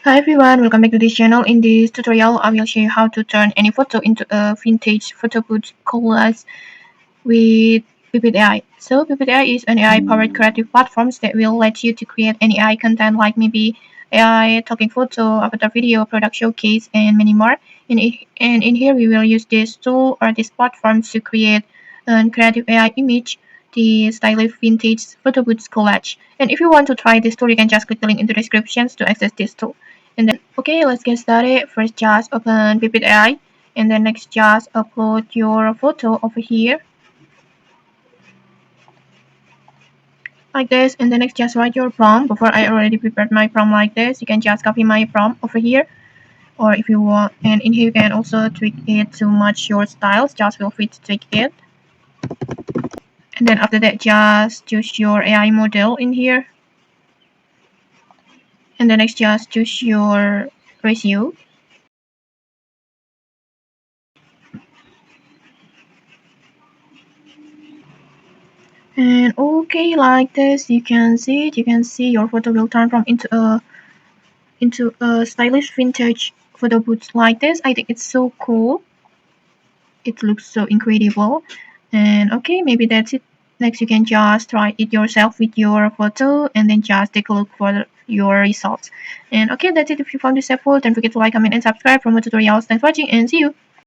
Hi everyone, welcome back to this channel. In this tutorial, I will show you how to turn any photo into a vintage photo booth collage with Vividi AI. So Vividi AI is an AI-powered creative platform that will let you to create any AI content like maybe AI talking photo, avatar video, product showcase, and many more. And in here, we will use this tool or this platform to create a creative AI image, the stylish vintage photo booth collage. And if you want to try this tool, you can just click the link in the descriptions to access this tool. And then, okay, let's get started. First, just open Vividi AI, and then next, just upload your photo over here. Like this, and then next just write your prompt. Before I already prepared my prompt like this, you can just copy my prompt over here, or if you want, and in here you can also tweak it to match your styles. Just feel free to tweak it, and then after that just choose your AI model in here, and then next just choose your ratio, and okay, like this you can see it. You can see your photo will turn from into a stylish vintage photo booth like this. I think it's so cool. It looks so incredible. And okay, maybe that's it. Next, you can just try it yourself with your photo and then just take a look for your results. And okay, that's it. If you found this helpful, don't forget to like, comment, and subscribe for more tutorials. Thanks for watching and see you.